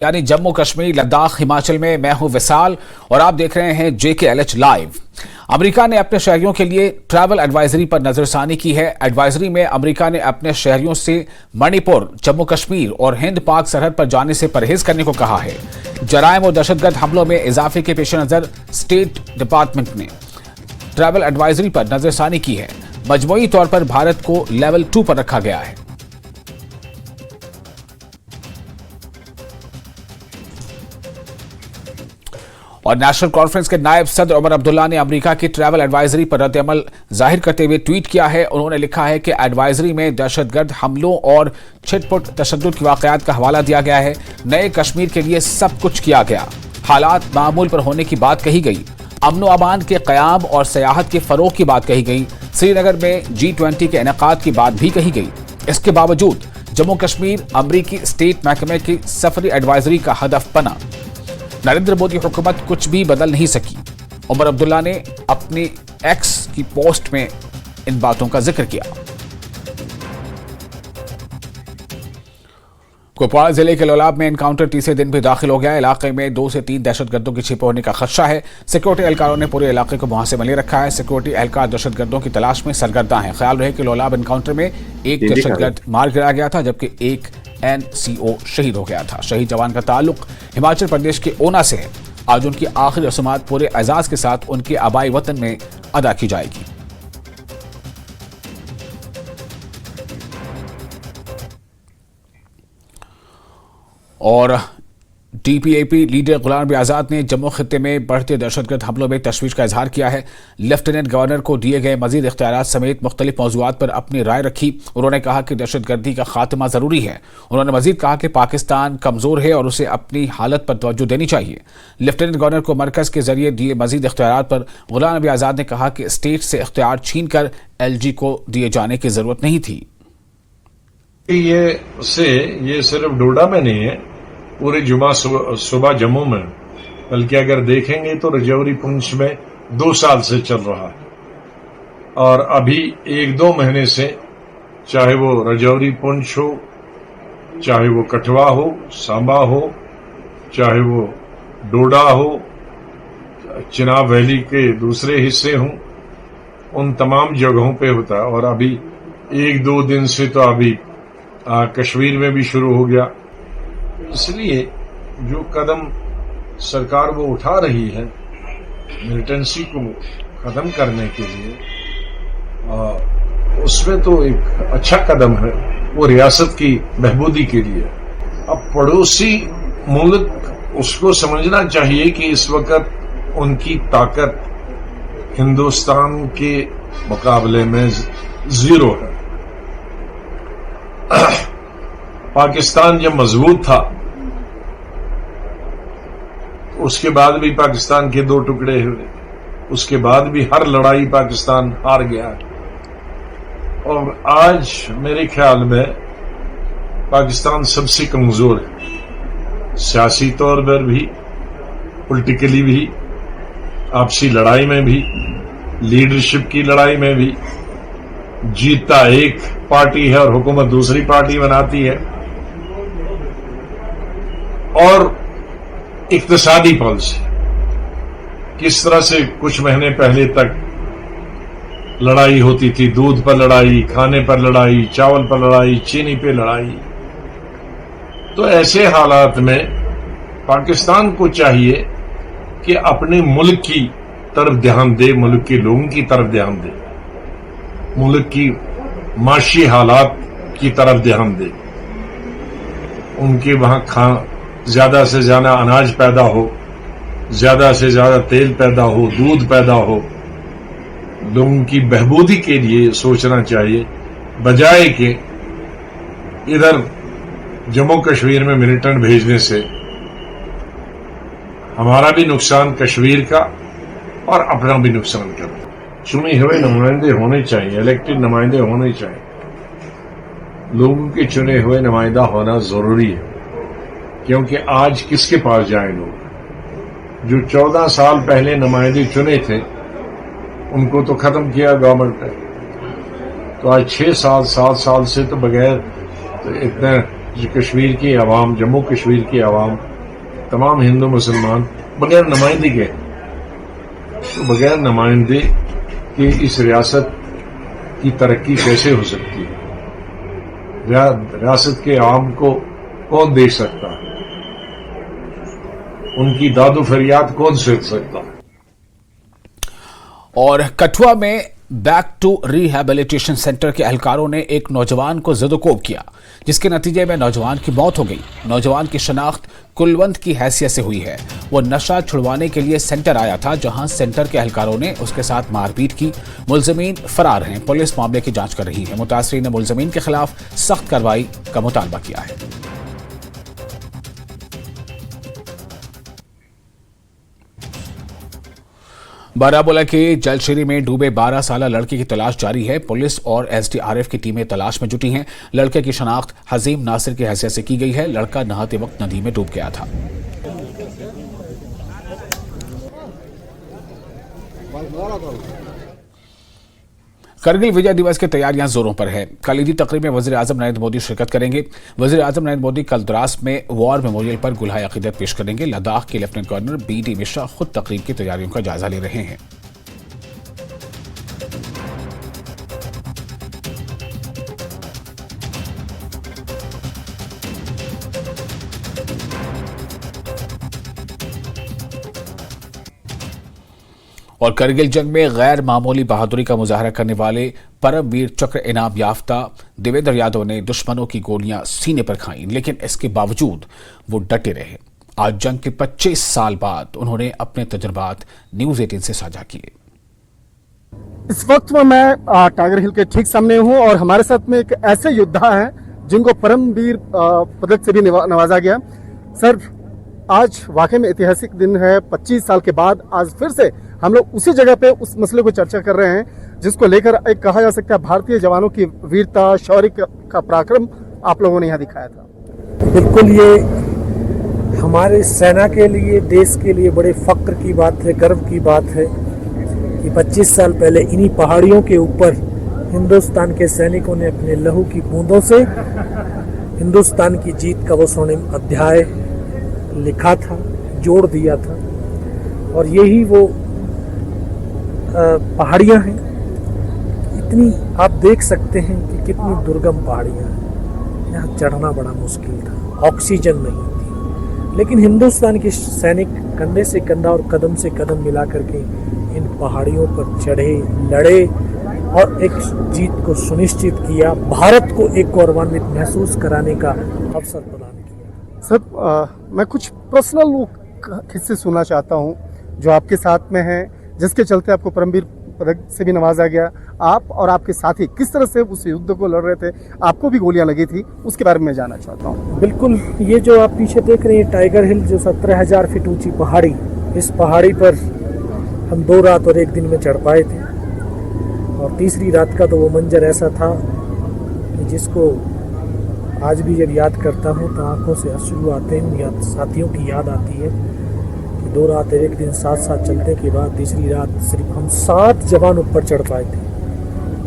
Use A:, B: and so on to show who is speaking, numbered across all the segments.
A: यानी जम्मू कश्मीर, लद्दाख, हिमाचल में मैं हूं विशाल और आप देख रहे हैं JKLH लाइव। अमेरिका ने अपने शहरियों के लिए ट्रैवल एडवाइजरी पर नजरसानी की है। एडवाइजरी में अमेरिका ने अपने शहरियों से मणिपुर, जम्मू कश्मीर और हिंद पाक सरहद पर जाने से परहेज करने को कहा है। जराइम और दहशतगर्द हमलों में इजाफे के पेश नजर स्टेट डिपार्टमेंट ने ट्रैवल एडवाइजरी पर नजरसानी की है। मजमूई तौर पर भारत को लेवल 2 पर रखा गया है। और नेशनल कॉन्फ्रेंस के नायब सदर उमर अब्दुल्ला ने अमेरिका की ट्रैवल एडवाइजरी पर रद्द-ए-अमल जाहिर करते हुए ट्वीट किया है। उन्होंने लिखा है कि एडवाइजरी में दहशतगर्द हमलों और छिटपुट तशद्दुद की वाकयात का हवाला दिया गया है। नए कश्मीर के लिए सब कुछ किया गया। हालात मामूल पर होने की बात कही गई। अमन अमान के क़याम और सयाहत के फरोग की बात कही गई। श्रीनगर में G20 के इनेकाद की बात भी कही गई। इसके बावजूद जम्मू कश्मीर अमरीकी स्टेट महकमे की सफरी एडवाइजरी का हदफ बना। नरेंद्र मोदी हुकूमत कुछ भी बदल नहीं सकी। उमर अब्दुल्ला ने अपनी एक्स की पोस्ट में इन बातों का जिक्र किया। कुपवाड़ा जिले के लोलाब में एनकाउंटर तीसरे दिन भी दाखिल हो गया। इलाके में 2 से 3 दहशतगर्दों के छिपे होने का खदशा है। सिक्योरिटी एहलकारों ने पूरे इलाके को मुहासे में ले रखा है। सिक्योरिटी एहलकार दहशतगर्दों की तलाश में सरगर्दा है। ख्याल रहे कि लोलाब एनकाउंटर में एक दहशतगर्द मार गिराया गया था, जबकि एक NCO शहीद हो गया था। शहीद जवान का ताल्लुक हिमाचल प्रदेश के ऊना से है। आज उनकी आखिरी रस्मात पूरे एजाज के साथ उनके आबाई वतन में अदा की जाएगी। और DPAP लीडर गुलाम नबी आजाद ने जम्मू खित्ते में बढ़ते दहशतगर्द हमलों में तशवीश का इजहार किया है। लेफ्टिनेंट गवर्नर को दिए गए मजीद इख्तियारात समेत मुख्तलिफ मौज़ूआत पर अपनी राय रखी। उन्होंने कहा कि दहशतगर्दी का खात्मा जरूरी है। उन्होंने मजीद कहा कि पाकिस्तान कमजोर है और उसे अपनी हालत पर तवज्जो देनी चाहिए। लेफ्टिनेंट गवर्नर को मरकज के जरिए दिए मजीद इख्तियारात पर गुलाम नबी आजाद ने कहा कि स्टेट से इख्तियार छीन कर LG को दिए जाने की जरूरत नहीं थी।
B: ये सिर्फ डोडा में नहीं है, पूरे जुमा सुबह जम्मू में, बल्कि अगर देखेंगे तो रजौरी पुंछ में 2 साल से चल रहा है। और अभी 1-2 महीने से, चाहे वो रजौरी पुंछ हो, चाहे वो कठवा हो, सांबा हो, चाहे वो डोडा हो, चिनाब वैली के दूसरे हिस्से हों, उन तमाम जगहों पे होता है। और अभी 1-2 दिन से तो अभी कश्मीर में भी शुरू हो गया। इसलिए जो कदम सरकार वो उठा रही है मिलिटेंसी को खत्म करने के लिए, उसमें तो एक अच्छा कदम है, वो रियासत की बहबूदी के लिए। अब पड़ोसी मुल्क उसको समझना चाहिए कि इस वक्त उनकी ताकत हिंदुस्तान के मुकाबले में 0 है। पाकिस्तान जब मजबूत था, उसके बाद भी पाकिस्तान के 2 टुकड़े हुए, उसके बाद भी हर लड़ाई पाकिस्तान हार गया। और आज मेरे ख्याल में पाकिस्तान सबसे कमजोर है, सियासी तौर पर भी, पॉलिटिकली भी, आपसी लड़ाई में भी, लीडरशिप की लड़ाई में भी। जीतता एक पार्टी है और हुकूमत दूसरी पार्टी बनाती है। और इक्तिसादी पॉलिसी, किस तरह से कुछ महीने पहले तक लड़ाई होती थी, दूध पर लड़ाई, खाने पर लड़ाई, चावल पर लड़ाई, चीनी पे लड़ाई। तो ऐसे हालात में पाकिस्तान को चाहिए कि अपने मुल्क की तरफ ध्यान दे, मुल्क के लोगों की तरफ ध्यान दे, मुल्क की माशी हालात की तरफ ध्यान दे। उनके वहां ज्यादा से ज्यादा अनाज पैदा हो, ज्यादा से ज्यादा तेल पैदा हो, दूध पैदा हो। लोगों की बहबूदी के लिए सोचना चाहिए, बजाय कि इधर जम्मू कश्मीर में मिलिटेंट भेजने से हमारा भी नुकसान, कश्मीर का, और अपना भी नुकसान करना। चुने हुए नुमाइंदे होने चाहिए, इलेक्टेड नुमाइंदे होने चाहिए। लोगों के चुने हुए नुमाइंदा होना जरूरी है, क्योंकि आज किसके पास जाएं लोग? जो 14 साल पहले नुमाइंदे चुने थे, उनको तो खत्म किया गवर्नमेंट ने। तो आज 6 साल 7 साल से तो बगैर, तो इतना कश्मीर की आवाम, जम्मू कश्मीर की आवाम तमाम हिंदू मुसलमान बगैर नुमाइंदगी के, तो बगैर नुमाइंदे के इस रियासत की तरक्की कैसे हो सकती है? रियासत के आम को कौन देख सकता है? उनकी दादो फरियाद कौन सुन सकता है?
A: और कठुआ में बैक टू रिहैबिलिटेशन सेंटर के एहलकारों ने एक नौजवान को ज़दोकोब किया, जिसके नतीजे में नौजवान की मौत हो गई। नौजवान की शनाख्त कुलवंत की हैसियत से हुई है। वो नशा छुड़वाने के लिए सेंटर आया था, जहां सेंटर के एहलकारों ने उसके साथ मारपीट की। मुलजमीन फरार हैं। पुलिस मामले की जांच कर रही है। मुतासरीन ने मुलजमीन के खिलाफ सख्त कार्रवाई का मुतालबा किया है। बारामूला के जलशेरी में डूबे 12 साला लड़के की तलाश जारी है। पुलिस और एसडीआरएफ की टीमें तलाश में जुटी हैं। लड़के की शनाख्त हजीम नासिर की हैसियत से की गई है। लड़का नहाते वक्त नदी में डूब गया था। करगिल विजय दिवस की तैयारियां जोरों पर है। कल ईदी तकरीब में वज़ीर आज़म नरेंद्र मोदी शिरकत करेंगे। वज़ीर आज़म नरेंद्र मोदी कल द्रास में वॉर मेमोरियल पर गुलहाए अकीदत पेश करेंगे। लद्दाख के लेफ्टिनेंट गवर्नर BD मिश्रा खुद तकरीब की तैयारियों का जायजा ले रहे हैं। और करगिल जंग में गैर मामूली बहादुरी का मुजाहरा करने वाले परमवीर चक्र इनाम याफ्ता देवेंद्र यादव ने दुश्मनों की गोलियां सीने पर खाई, लेकिन इसके बावजूद वो डटे रहे। आज जंग के 25 साल बाद उन्होंने अपने तजुर्बात न्यूज़ 18 से साझा किए।
C: इस वक्त में मैं टाइगर हिल के ठीक सामने हूं और हमारे साथ में एक ऐसे योद्धा हैं जिनको परमवीर पदक से भी नवाजा गया। सर, आज वाकई में ऐतिहासिक दिन है। 25 साल के बाद आज फिर से हम लोग उसी जगह पे उस मसले को चर्चा कर रहे हैं जिसको लेकर एक कहा जा सकता है भारतीय जवानों की वीरता, शौर्य का पराक्रम आप लोगों ने यहाँ दिखाया था।
D: बिल्कुल, ये हमारे सेना के लिए, देश के लिए बड़े फक्र की बात है, गर्व की बात है कि 25 साल पहले इन्हीं पहाड़ियों के ऊपर हिंदुस्तान के सैनिकों ने अपने लहू की बूंदों से हिंदुस्तान की जीत का वो स्वर्णिम अध्याय लिखा था, जोड़ दिया था। और यही वो पहाड़ियाँ हैं। इतनी आप देख सकते हैं कि कितनी दुर्गम पहाड़ियाँ हैं। यहाँ चढ़ना बड़ा मुश्किल था, ऑक्सीजन नहीं थी, लेकिन हिंदुस्तान के सैनिक कंधे से कंधा और कदम से कदम मिला करके इन पहाड़ियों पर चढ़े, लड़े और एक जीत को सुनिश्चित किया, भारत को एक गौरवान्वित महसूस कराने का अवसर प्रदान किया।
C: सर, मैं कुछ पर्सनल किस्से सुनना चाहता हूँ जो आपके साथ में हैं, जिसके चलते आपको परमवीर पदक से भी नवाजा गया। आप और आपके साथी किस तरह से उस युद्ध को लड़ रहे थे, आपको भी गोलियां लगी थी, उसके बारे में मैं जानना चाहता हूँ।
D: बिल्कुल, ये जो आप पीछे देख रहे हैं टाइगर हिल, जो 17,000 फीट ऊंची पहाड़ी, इस पहाड़ी पर हम 2 रात और 1 दिन में चढ़ पाए थे। और तीसरी रात का तो वो मंजर ऐसा था कि जिसको आज भी जब याद करता हूँ तो आंखों से अश्रु आते हैं। या साथियों की याद आती है कि 2 रात और 1 दिन साथ साथ चलने के बाद तीसरी रात सिर्फ हम 7 जवान ऊपर चढ़ पाए थे।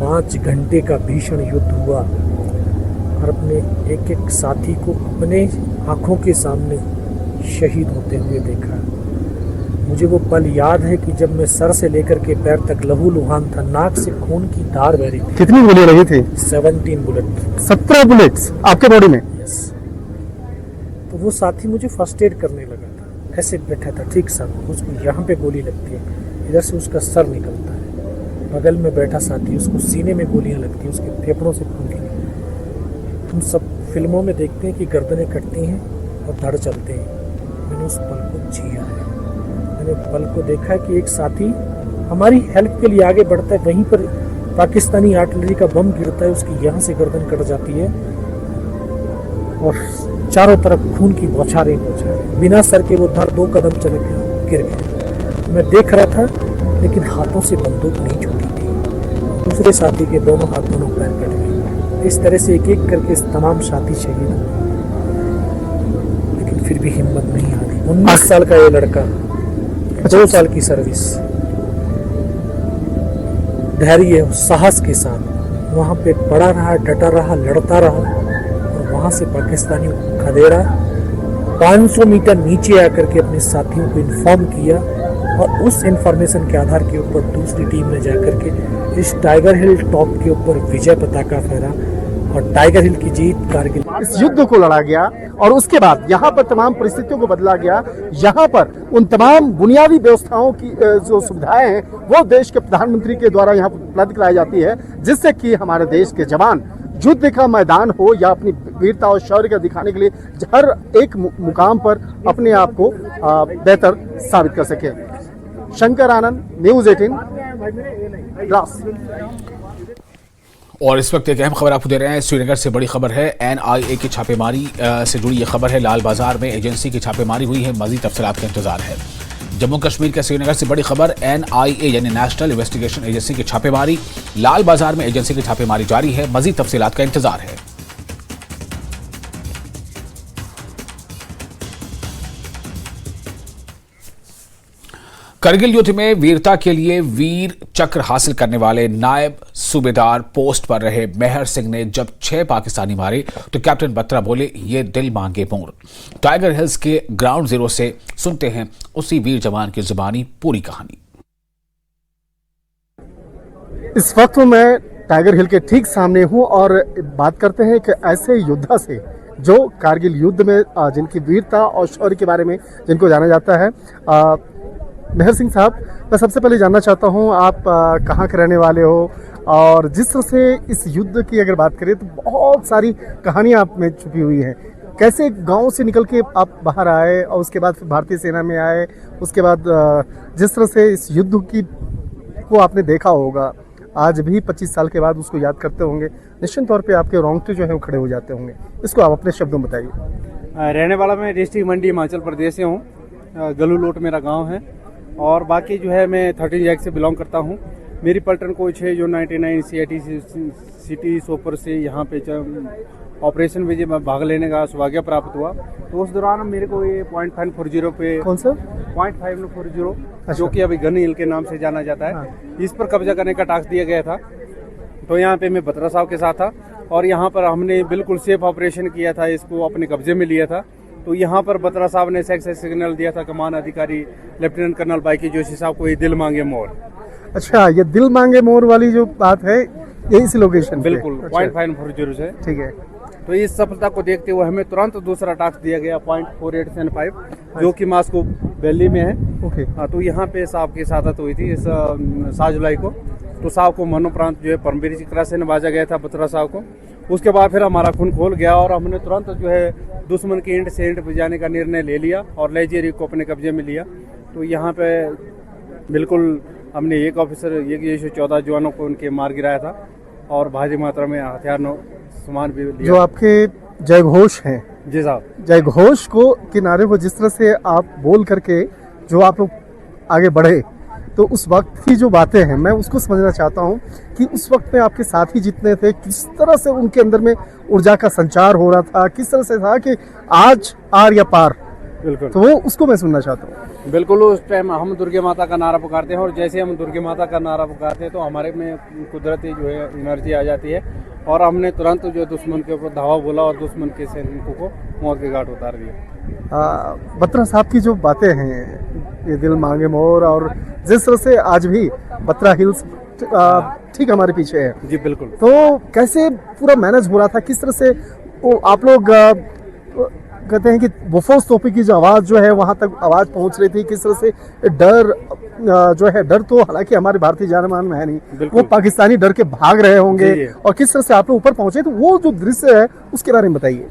D: 5 घंटे का भीषण युद्ध हुआ और अपने एक एक साथी को अपने आंखों के सामने शहीद होते हुए देखा। मुझे वो पल याद है कि जब मैं सर से लेकर के पैर तक लहू लुहान था, नाक से खून की धार बह रही थी।
C: कितनी गोलियां लगी थी?
D: 17 बुलेट।
C: 17 बुलेट्स आपके बॉडी में?
D: यस। तो वो साथी मुझे फर्स्ट एड करने लगा था। ऐसे बैठा था ठीक सामने, उसको यहाँ पे गोली लगती है, इधर से उसका सर निकलता है। बगल में बैठा साथी, उसको सीने में गोलियां लगती हैं, उसके फेफड़ों से खून निकलता। हम सब फिल्मों में देखते हैं कि गर्दनें कटती हैं और धड़ चलते हैं। मैंने उस पल को जिया है। मैंने पल को देखा है कि एक साथी हमारी हेल्प के लिए आगे बढ़ता है, वहीं पर पाकिस्तानी आर्टिलरी का बम गिरता है, उसकी यहाँ से गर्दन कट जाती है और चारों तरफ खून की बौछारें बिना सर के वो धड़ 2 कदम चले के गिर गए। मैं देख रहा था, लेकिन हाथों से बंदूक नहीं छूटी थी। दूसरे साथी के दोनों हाथ दोनों पैर कट गए। इस तरह से एक एक करके तमाम साथी शहीद हुए, लेकिन फिर भी हिम्मत नहीं हारी। 19 साल का ये लड़का, 2 साल की सर्विस, धैर्य साहस के साथ वहाँ पे पड़ा रहा, डटा रहा, लड़ता रहा और वहाँ से पाकिस्तानियों को खदेड़ा 500 मीटर नीचे आकर के अपने साथियों को इन्फॉर्म किया और उस इंफॉर्मेशन के आधार के ऊपर दूसरी टीम ने जाकर के इस टाइगर हिल टॉप के ऊपर विजय पताका फहरा और टाइगर हिल की जीत कारगिल।
C: इस युद्ध को लड़ा गया और उसके बाद यहाँ पर तमाम परिस्थितियों को बदला गया। यहाँ पर उन तमाम बुनियादी व्यवस्थाओं की जो सुविधाएं हैं वो देश के प्रधानमंत्री के द्वारा यहाँ उपलब्ध कराई जाती है, जिससे कि हमारे देश के जवान युद्ध का मैदान हो या अपनी वीरता और शौर्य का दिखाने के लिए हर एक मुकाम पर अपने आप को बेहतर साबित कर सके। शंकर आनंद, न्यूज़ 18 द्रास।
A: और इस वक्त एक अहम खबर आपको दे रहे हैं, श्रीनगर से बड़ी खबर है। NIA की छापेमारी से जुड़ी ये खबर है। लाल बाजार में एजेंसी की छापेमारी हुई है, मजीद तफसीलात का इंतजार है। जम्मू कश्मीर के श्रीनगर से बड़ी खबर, NIA यानी नेशनल इन्वेस्टिगेशन एजेंसी की छापेमारी। लाल बाजार में एजेंसी की छापेमारी जारी है, मजीद तफसीलात का इंतजार है। करगिल युद्ध में वीरता के लिए वीर चक्र हासिल करने वाले नायब सूबेदार पोस्ट पर रहे मेहर सिंह ने जब 6 पाकिस्तानी मारे तो कैप्टन बत्रा बोले, ये दिल मांगे मोर। टाइगर हिल्स के ग्राउंड जीरो से सुनते हैं उसी वीर जवान की जुबानी पूरी कहानी।
C: इस वक्त मैं टाइगर हिल के ठीक सामने हूं और बात करते हैं कि ऐसे योद्धा से जो कारगिल युद्ध में जिनकी वीरता और शौर्य के बारे में जिनको जाना जाता है। मेहर सिंह साहब, मैं सबसे पहले जानना चाहता हूं आप कहाँ के रहने वाले हो, और जिस तरह से इस युद्ध की अगर बात करें तो बहुत सारी कहानियां आप में छुपी हुई हैं। कैसे गांव से निकल के आप बाहर आए और उसके बाद फिर भारतीय सेना में आए, उसके बाद जिस तरह से इस युद्ध की को आपने देखा होगा, आज भी 25 साल के बाद उसको याद करते होंगे, निश्चित तौर पे आपके रोंगटे जो है वो खड़े हो जाते होंगे। इसको आप अपने शब्दों में बताइए।
E: रहने वाला मैं डिस्ट्रिक्ट मंडी हिमाचल प्रदेश से हूँ। गलूलोट मेरा गांव है और बाकी जो है मैं 13 जैक से बिलोंग करता हूँ। मेरी पलटन कोच है जो 99 CIT सिटी सोपर से यहाँ पे ऑपरेशन में मैं भाग लेने का सौभाग्य प्राप्त हुआ। तो उस दौरान मेरे को ये .540 पे,
C: कौन सा
E: .540 जो कि अभी गन हिल के नाम से जाना जाता है, इस पर कब्जा करने का टास्क दिया गया था। तो यहाँ पे मैं बत्रा साहब के साथ था और यहाँ पर हमने बिल्कुल सेफ ऑपरेशन किया था, इसको अपने कब्जे में लिया था। तो यहाँ पर बत्रा साहब ने सक्सेस सिग्नल दिया था कमान अधिकारी लेफ्टिनेंट कर्नल बाइकी जोशी साहब को, ये दिल मांगे मोर।
C: अच्छा, ये दिल मांगे मोर वाली जो बात है यही सी लोकेशन
E: बिल्कुल .540 से,
C: ठीक है।
E: तो इस सफलता को देखते हुए हमें तुरंत दूसरा टास्क दिया गया .4875 जो कि मास्को वैली में है।
C: ओके।
E: तो यहाँ पे साहब की शहादत हुई थी इस 7 जुलाई को। तो साहब को मनोप्रांत जो है परमवीर चक्र से नवाजा गया था बत्रा साहब को। उसके बाद फिर हमारा खून खोल गया और हमने तुरंत जो है दुश्मन की इंट से इंट बजाने का निर्णय ले लिया और लेजेरी को अपने कब्जे में लिया। तो यहाँ पे बिल्कुल हमने एक ऑफिसर, एक 14 जवानों को उनके मार गिराया था और भारी मात्रा में हथियार सामान भी लिया। जो
C: आपके जय घोष हैं,
E: जी साहब,
C: जय घोष को किनारे को जिस तरह से आप बोल करके जो आप लोग आगे बढ़े, तो उस वक्त की जो बातें हैं मैं उसको समझना चाहता हूं कि उस वक्त में आपके साथी जितने थे, किस तरह से उनके अंदर में ऊर्जा का संचार हो रहा था, किस तरह से था कि आज आर या पार।
E: बिल्कुल,
C: तो वो उसको मैं सुनना चाहता हूँ।
E: बिल्कुल, उस टाइम हम दुर्गे माता का नारा पुकारते हैं और जैसे हम दुर्गे माता का नारा पुकारते हैं तो हमारे में कुदरती जो है एनर्जी आ जाती है और हमने तुरंत जो दुश्मन के ऊपर धावा बोला और दुश्मन के सैनिकों को मौत के घाट उतार दिया।
C: बत्रा साहब की जो बातें हैं, ये दिल मांगे मोर, और जिस तरह से आज भी बत्रा हिल्स ठीक हमारे पीछे है।
E: जी बिल्कुल।
C: तो कैसे पूरा मैनेज हो रहा था, किस तरह से वो आप लोग कहते हैं कि बोफोर्स तोपे की जो आवाज़ जो है वहाँ तक आवाज़ पहुँच रही थी, किस तरह से डर जो है, डर तो हालांकि हमारे भारतीय जानमान में है नहीं, वो पाकिस्तानी डर के भाग रहे होंगे, और किस तरह से आप लोग ऊपर पहुँचे, तो वो जो दृश्य है उसके बारे में बताइए।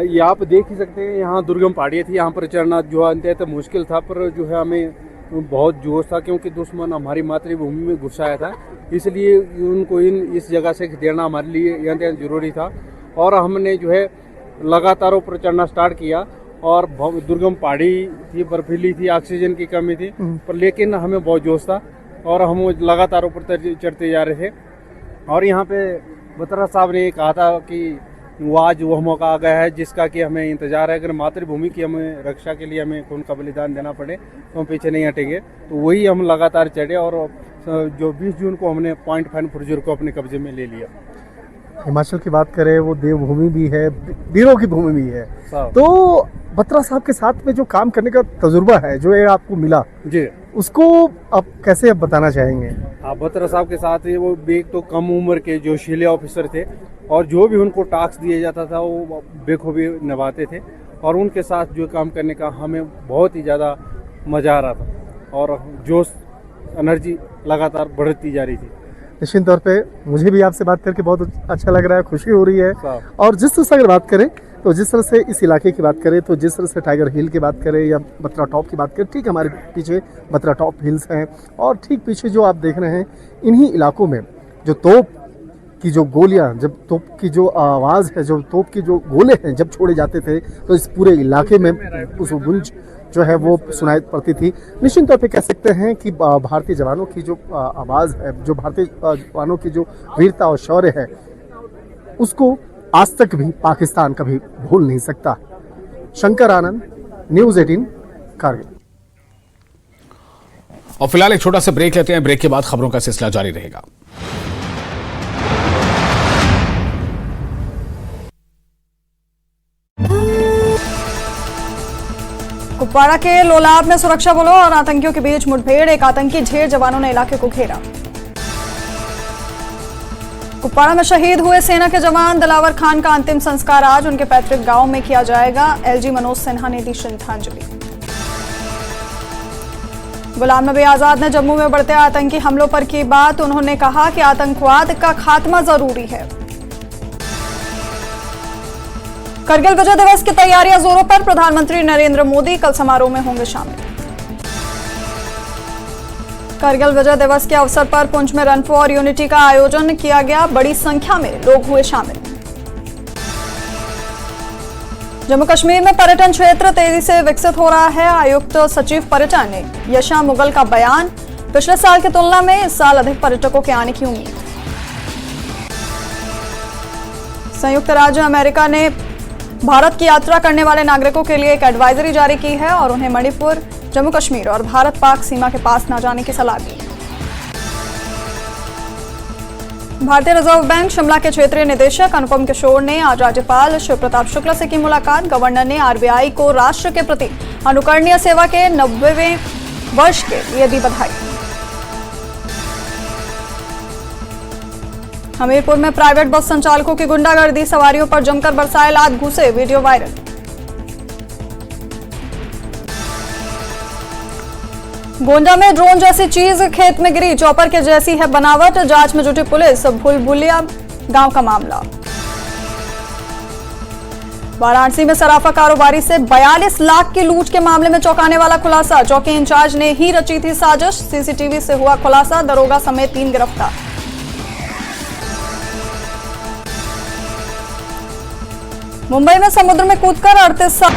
E: ये आप देख ही सकते हैं, यहाँ दुर्गम पहाड़ियाँ थी, यहाँ पर चढ़ना जो अंत मुश्किल था, पर जो है हमें बहुत जोश था क्योंकि दुश्मन हमारी मातृभूमि में घुस आया था, इसलिए उनको इस जगह से देना हमारे लिए अत्यंत जरूरी था। और हमने जो है लगातार ऊपर चढ़ना स्टार्ट किया और दुर्गम पहाड़ी थी, बर्फीली थी, ऑक्सीजन की कमी थी, पर लेकिन हमें बहुत जोश था और हम लगातार ऊपर चढ़ते जा रहे थे। और यहाँ पे बत्रा साहब ने कहा था कि वो आज वह मौका आ गया है जिसका कि हमें इंतजार है, अगर मातृभूमि की हमें रक्षा के लिए हमें खून का बलिदान देना पड़े तो हम पीछे नहीं हटेंगे। तो वही हम लगातार चढ़े और जो 20 जून को हमने .540 को अपने कब्जे में ले लिया।
C: हिमाचल की बात करें, वो देवभूमि भी है, वीरों की भूमि भी है। तो बत्रा साहब के साथ में जो काम करने का तजुर्बा है, जो ये आपको मिला
E: जी,
C: उसको आप कैसे बताना चाहेंगे?
E: बत्रा साहब के साथ ही वो एक तो कम उम्र के जोशीले ऑफिसर थे और जो भी उनको टास्क दिया जाता था वो बेखूबी निभाते थे और उनके साथ जो काम करने का हमें बहुत ही ज़्यादा मज़ा आ रहा था और जोश एनर्जी लगातार बढ़ती जा रही थी।
C: निश्चित तौर पे मुझे भी आपसे बात करके बहुत अच्छा लग रहा है, खुशी हो रही है। और जिस तरह से अगर बात करें तो जिस तरह से इस इलाके की बात करें, तो जिस तरह से टाइगर हिल की बात करें या बत्रा टॉप की बात करें, ठीक हमारे पीछे बत्रा टॉप हिल्स हैं और ठीक पीछे जो आप देख रहे हैं, इन्हीं इलाकों में जो तोप की जो गोलियां, जब तोप की जो आवाज़ है, जो तोप की जो गोले हैं जब छोड़े जाते थे, तो इस पूरे इलाके में उस गुंज जो है वो सुनाई पड़ती थी। निश्चित तौर पे कह सकते हैं कि भारतीय जवानों की जो आवाज़ है, जो भारतीय जवानों की जो वीरता और शौर्य है, उसको आज तक भी पाकिस्तान कभी भूल नहीं सकता। शंकर आनंद, न्यूज़ 18, कारगिल।
A: और फिलहाल एक छोटा सा ब्रेक लेते हैं, ब्रेक के बाद खबरों का सिलसिला जारी रहेगा।
F: कुपवाड़ा के लोलाब में सुरक्षा बलों और आतंकियों के बीच मुठभेड़, एक आतंकी ढेर जवानों ने इलाके को घेरा। कुपवाड़ा में शहीद हुए सेना के जवान दिलावर खान का अंतिम संस्कार आज उनके पैतृक गांव में किया जाएगा। एलजी मनोज सिन्हा ने दी श्रद्धांजलि। गुलाम नबी आजाद ने जम्मू में बढ़ते आतंकी हमलों पर की बात, उन्होंने कहा कि आतंकवाद का खात्मा जरूरी है। करगिल विजय दिवस की तैयारियां जोरों पर, प्रधानमंत्री नरेंद्र मोदी कल समारोह में होंगे शामिल। करगिल विजय दिवस के अवसर पर पुंछ में रन फॉर यूनिटी का आयोजन किया गया, बड़ी संख्या में लोग हुए शामिल। जम्मू कश्मीर में पर्यटन क्षेत्र तेजी से विकसित हो रहा है, आयुक्त सचिव पर्यटन यशा मुगल का बयान, पिछले साल की तुलना में इस साल अधिक पर्यटकों के आने की उम्मीद। संयुक्त राज्य अमेरिका ने भारत की यात्रा करने वाले नागरिकों के लिए एक एडवाइजरी जारी की है और उन्हें मणिपुर, जम्मू कश्मीर और भारत पाक सीमा के पास न जाने की सलाह दी। भारतीय रिजर्व बैंक शिमला के क्षेत्रीय निदेशक अनुपम किशोर ने आज राज्यपाल शिव प्रताप शुक्ला से की मुलाकात। गवर्नर ने आरबीआई को राष्ट्र के प्रति अनुकरणीय सेवा के 90वें वर्ष के लिए दी बधाई। हमीरपुर में प्राइवेट बस संचालकों की गुंडागर्दी, सवारियों पर जमकर बरसाए लात घूसे, वीडियो वायरल। गोंडा में ड्रोन जैसी चीज खेत में गिरी, चॉपर के जैसी है बनावट, जांच में जुटी पुलिस, भूलभुलिया गांव का मामला। वाराणसी में सराफा कारोबारी से 42 लाख की लूट के मामले में चौंकाने वाला खुलासा, चौकी इंचार्ज ने ही रची थी साजिश, सीसीटीवी से हुआ खुलासा, दरोगा समेत 3 गिरफ्तार। मुंबई में समुद्र में कूदकर 38 साल।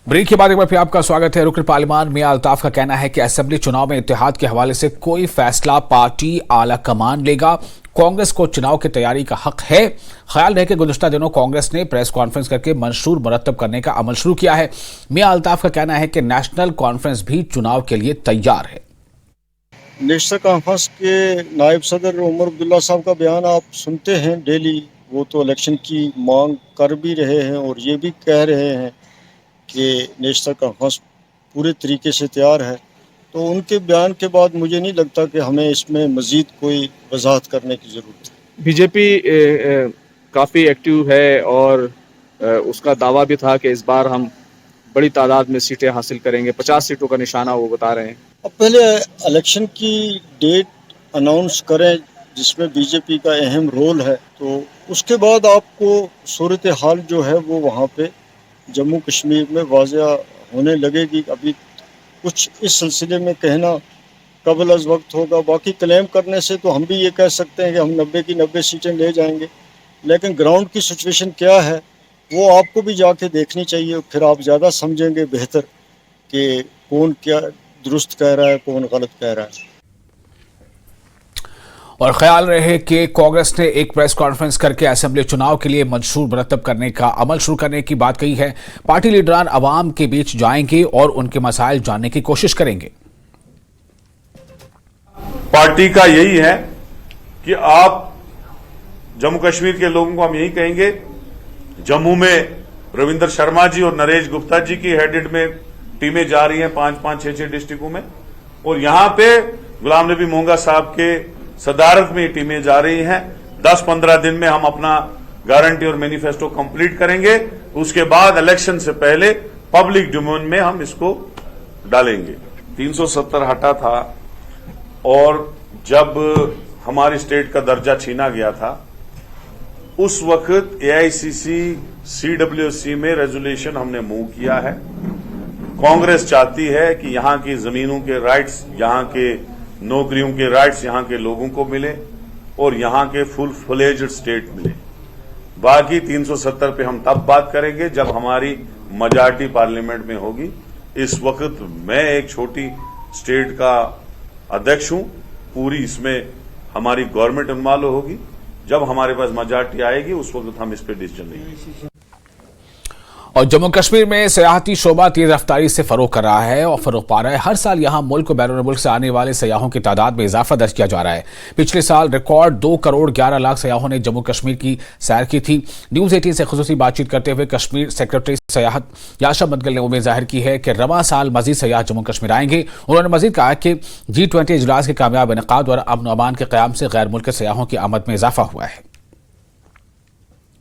A: ब्रेक के बाद एक बार फिर आपका स्वागत है। रुकन पार्लिमान मियां अल्ताफ का कहना है कि असेंबली चुनाव में इत्तेहाद के हवाले से कोई फैसला पार्टी आला कमान लेगा, कांग्रेस को चुनाव की तैयारी का हक है। ख्याल रहे कि गुज़िश्ता दिनों कांग्रेस ने प्रेस कॉन्फ्रेंस करके मंशूर मुरतब करने का अमल शुरू किया है। मियां अल्ताफ का कहना है कि नेशनल कॉन्फ्रेंस भी चुनाव के लिए तैयार है।
G: नेशनल कॉन्फ्रेंस के नायब सदर उमर अब्दुल्ला साहब का बयान आप सुनते हैं डेली, वो तो इलेक्शन की मांग कर भी रहे हैं और ये भी कह रहे हैं कि नेशनल कॉन्फ्रेंस पूरे तरीके से तैयार है। तो उनके बयान के बाद मुझे नहीं लगता कि हमें इसमें मज़ीद कोई वजाहत करने की ज़रूरत है।
H: बीजेपी काफ़ी एक्टिव है और उसका दावा भी था कि इस बार हम बड़ी तादाद में सीटें हासिल करेंगे, 50 सीटों का निशाना वो बता रहे हैं।
G: अब पहले इलेक्शन की डेट अनाउंस करें जिसमें बीजेपी का अहम रोल है, तो उसके बाद आपको सूरत हाल जो है वो वहाँ पे जम्मू कश्मीर में वाज़िया होने लगेगी। अभी कुछ इस सिलसिले में कहना कबल अज़ वक्त होगा। बाकी क्लेम करने से तो हम भी ये कह सकते हैं कि हम 90 की 90 सीटें ले जाएंगे, लेकिन ग्राउंड की सिचुएशन क्या है वो आपको भी जाके देखनी चाहिए, फिर आप ज़्यादा समझेंगे बेहतर कि कौन क्या दुरुस्त कह रहा है, कौन गलत कह रहा है।
A: और ख्याल रहे कि कांग्रेस ने एक प्रेस कॉन्फ्रेंस करके असेंबली चुनाव के लिए मंशूर मुरतब करने का अमल शुरू करने की बात कही है। पार्टी लीडरान अवाम के बीच जाएंगे और उनके मसाइल जानने की कोशिश करेंगे।
I: पार्टी का यही है कि आप जम्मू कश्मीर के लोगों को हम यही कहेंगे, जम्मू में रविंदर शर्मा जी और नरेश गुप्ता जी की हेडेड में टीमें जा रही हैं 5-5, 6-6 डिस्ट्रिक्टों में, और यहां पे गुलाम नबी मोंगा साहब के सदारत में ये टीमें जा रही हैं। 10-15 दिन में हम अपना गारंटी और मैनिफेस्टो कंप्लीट करेंगे। उसके बाद इलेक्शन से पहले पब्लिक डोमेन में हम इसको डालेंगे। 370 हटा था, और जब हमारी स्टेट का दर्जा छीना गया था उस वक्त एआईसीसी CWC में रेजोल्यूशन हमने मूव किया है। कांग्रेस चाहती है कि यहां की जमीनों के राइट्स, यहां के नौकरियों के राइट्स यहां के लोगों को मिले और यहां के फुल फ्लेज्ड स्टेट मिले। बाकी 370 पे हम तब बात करेंगे जब हमारी मेजॉरिटी पार्लियामेंट में होगी। इस वक्त मैं एक छोटी स्टेट का अध्यक्ष हूं, पूरी इसमें हमारी गवर्नमेंट इन्वॉल्व होगी। जब हमारे पास मेजॉरिटी आएगी उस वक्त हम इस पर डिसीजन लेंगे।
A: और जम्मू कश्मीर में सयाहती शोबा तेज रफ्तारी से फरोग कर रहा है और फरोग पा रहा है। हर साल यहां मुल्क और बैरून मुल्क से आने वाले सयाहों की तादाद में इजाफा दर्ज किया जा रहा है। पिछले साल रिकॉर्ड 2 करोड़ 11 लाख सयाहों ने जम्मू कश्मीर की सैर की थी। न्यूज 18 से खुसूसी बातचीत करते हुए कश्मीर सेक्रेटरी सयाहत याशा मदगल ने उम्मीद जाहिर की है कि रवां साल मजीद सयाह जम्मू कश्मीर आएंगे। उन्होंने मजीद कहा कि G20 इजलास के कामयाब इनेकाद और अमन अमान के क़याम से गैर मुल्की सयाहों की आमद में इजाफा हुआ है।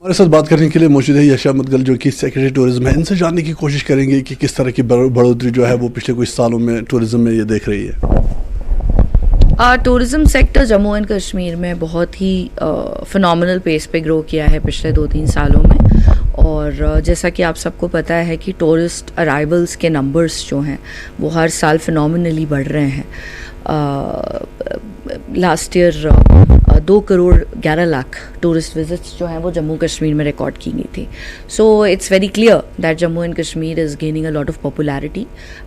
J: हमारे साथ बात करने के लिए मौजूद है याशा मदगल, जो कि सेक्रेटरी टूरिज्म है। इनसे जानने की कोशिश करेंगे कि किस तरह की बढ़ोतरी जो है वो पिछले कुछ सालों में टूरिज्म में ये देख रही है।
K: Tourism sector Jammu and Kashmir में बहुत ही फिनोमिनल पेस पे ग्रो किया है पिछले 2-3 सालों में। और जैसा कि आप सबको पता है कि टूरिस्ट अराइवल्स के नंबर्स जो हैं वो हर साल फिनोमिनली बढ़ रहे हैं। Last year 2 crore 11 lakh tourist visits जो हैं वो जम्मू कश्मीर में रिकॉर्ड की गई थी। So it's very clear that Jammu and Kashmir is gaining a lot of popularity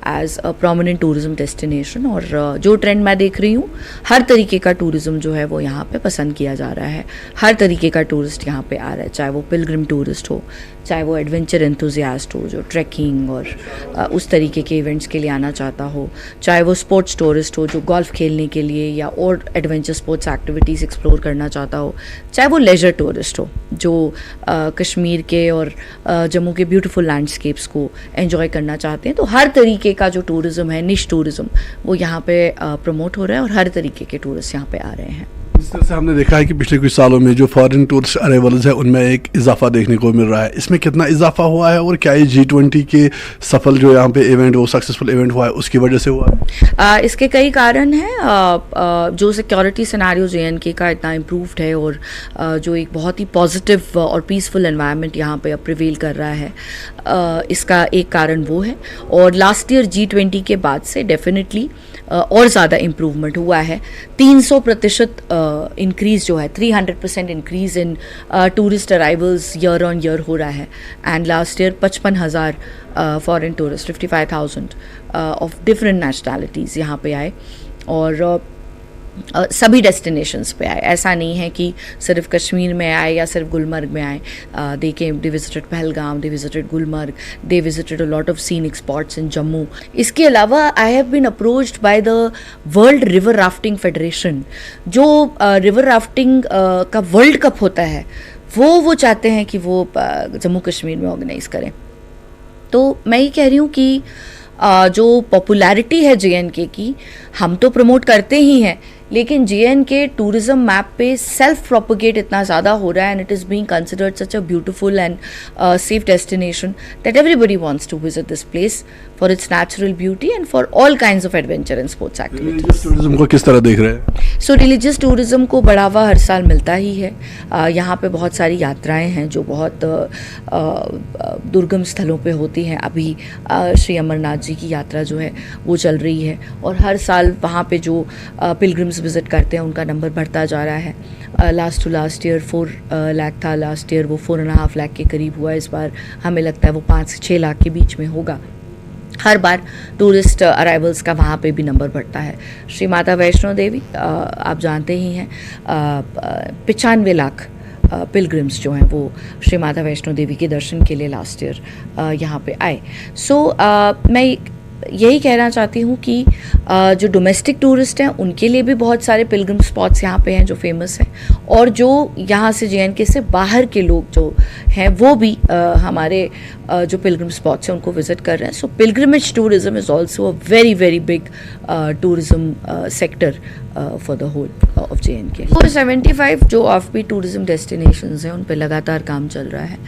K: as a prominent tourism destination. और जो ट्रेंड मैं देख रही हूँ, हर तरीके का टूरिज्म जो है वो यहाँ पे पसंद किया जा रहा है। हर तरीके का टूरिस्ट यहाँ पे आ रहा है, चाहे वो पिलग्रिम टूरिस्ट हो, चाहे वो एडवेंचर एंथुजियास्ट हो जो ट्रैकिंग और उस तरीके के इवेंट्स के लिए आना चाहता हो, चाहे वो स्पोर्ट्स टूरिस्ट हो जो गोल्फ खेलने के लिए या और एडवेंचर स्पोर्ट्स एक्टिविटीज़ एक्सप्लोर करना चाहता हो, चाहे वो लेजर टूरिस्ट हो जो कश्मीर के और जम्मू के ब्यूटीफुल लैंडस्केप्स को एंजॉय करना चाहते हैं। तो हर तरीके का जो टूरिज़्म है, निश टूरिज़्म, वो यहाँ पे प्रमोट हो रहा है और हर तरीके के टूरिस्ट यहाँ पे आ रहे हैं।
J: इस तरह से हमने देखा है कि पिछले कुछ सालों में जो फॉरेन टूरिस्ट अराइवल्स है उनमें एक इजाफा देखने को मिल रहा है। इसमें कितना इजाफा हुआ है और क्या ये G20 के सफल जो यहाँ पे इवेंट, वो सक्सेसफुल इवेंट हुआ है, उसकी वजह से हुआ है?
K: इसके कई कारण हैं। जो सिक्योरिटी सिनेरियो JNK का इतना इम्प्रूव्ड है और जो एक बहुत ही पॉजिटिव और पीसफुल एनवायरनमेंट यहाँ पे अब प्रिवेल कर रहा है, इसका एक कारण वो है। और लास्ट ईयर G20 के बाद से डेफिनेटली और ज़्यादा इम्प्रूवमेंट हुआ है। 300% इंक्रीज़ जो है, 300% increase in tourist arrivals year on year हो रहा है। And last year 55,000 foreign tourist, 55,000 of different nationalities यहाँ पे आए और सभी डेस्टिनेशंस पे आए। ऐसा नहीं है कि सिर्फ कश्मीर में आए या सिर्फ गुलमर्ग में आए। They visited Pahalgam, they visited Gulmarg, they visited a lot of scenic spots in Jammu. इसके अलावा I have been approached by the world river rafting federation. जो रिवर राफ्टिंग का वर्ल्ड कप होता है वो चाहते हैं कि वो जम्मू कश्मीर में ऑर्गेनाइज करें। तो मैं ये कह रही हूँ कि जो पॉपुलैरिटी है JNK की, हम तो प्रमोट करते ही हैं, लेकिन JNK टूरिज्म मैप पे सेल्फ प्रोपोगेट इतना ज़्यादा हो रहा है and it is being considered such a beautiful and safe destination that everybody wants to visit this place for its natural beauty and for all kinds of adventure and sports activities.
J: Tourism को किस तरह देख रहे हैं?
K: सो religious tourism को बढ़ावा हर साल मिलता ही है। यहाँ पे बहुत सारी यात्राएं हैं जो बहुत दुर्गम स्थलों पे होती हैं। अभी श्री अमरनाथ जी की यात्रा जो है वो चल रही है और हर साल वहाँ पे जो पिलग्रिम्स विजिट करते हैं उनका नंबर बढ़ता जा रहा है। Last to last year 4 lakh था, लास्ट ईयर वो 4.5 लाख के करीब हुआ। इस बार हमें लगता है वो 5 से 6 लाख के बीच में होगा। हर बार टूरिस्ट अराइवल्स का वहाँ पे भी नंबर बढ़ता है। श्री माता वैष्णो देवी आप जानते ही हैं, 95 लाख पिलग्रिम्स जो हैं वो श्री माता वैष्णो देवी के दर्शन के लिए लास्ट ईयर यहाँ पे आए। सो मैं यही कहना चाहती हूँ कि जो डोमेस्टिक टूरिस्ट हैं उनके लिए भी बहुत सारे पिलग्रिम स्पॉट्स यहाँ पे हैं जो फेमस हैं, और जो यहाँ से JNK से बाहर के लोग जो हैं वो भी हमारे जो पिलग्रिम स्पॉट्स हैं उनको विजिट कर रहे हैं. So pilgrimage tourism is also a very very big tourism sector for the whole of JNK. 75 जो ऑफ बीट टूरिज्म डेस्टिनेशंस हैं उन पे लगातार काम चल रहा है.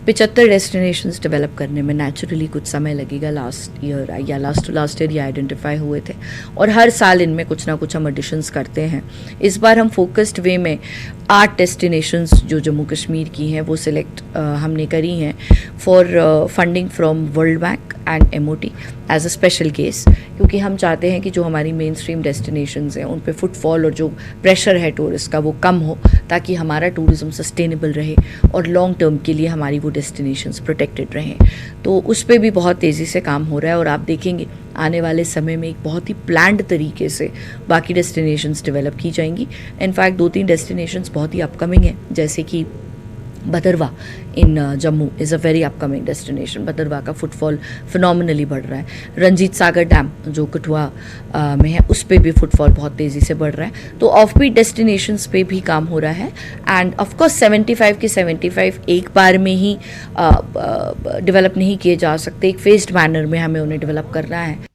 K: 75 डेस्टिनेशंस डेवलप करने में नेचुरली कुछ समय लगेगा. लास्ट ईयर या लास्ट ईयर ये आइडेंटिफाई हुए थे और हर साल इनमें कुछ ना कुछ हम एडिशंस करते हैं. इस बार हम फोकस्ड वे में 8 डेस्टिनेशंस जो जम्मू कश्मीर की हैं वो सिलेक्ट हमने करी हैं for funding from world bank and MOT as a special case, क्योंकि हम चाहते हैं कि जो हमारी मेन स्ट्रीम डेस्टिनेशंस हैं उन पे फुटफॉल और जो प्रेशर है टूरिस्ट का वो कम हो, ताकि हमारा टूरिज़्म सस्टेनेबल रहे और लॉन्ग टर्म के लिए हमारी वो डेस्टिनेशंस प्रोटेक्टेड रहें. तो उस पर भी बहुत तेज़ी से काम हो रहा है और आप देखेंगे आने वाले समय में एक बहुत ही प्लान्ड तरीके से बाकी डेस्टिनेशंस डेवलप की जाएंगी. इनफैक्ट 2-3 डेस्टिनेशंस बहुत ही अपकमिंग हैं, जैसे कि Bhaderwah in Jammu is a very upcoming destination. Bhaderwah का फुटफॉल फिनोमिनली बढ़ रहा है. रंजीत सागर डैम जो कठुआ में है उस पे भी फुटफॉल बहुत तेज़ी से बढ़ रहा है. तो ऑफ बीट डेस्टिनेशंस पे भी काम हो रहा है. एंड ऑफ कोर्स 75 के 75 एक बार में ही डेवलप नहीं किए जा सकते. एक फेस्ड मैनर में हमें उन्हें डेवलप करना है.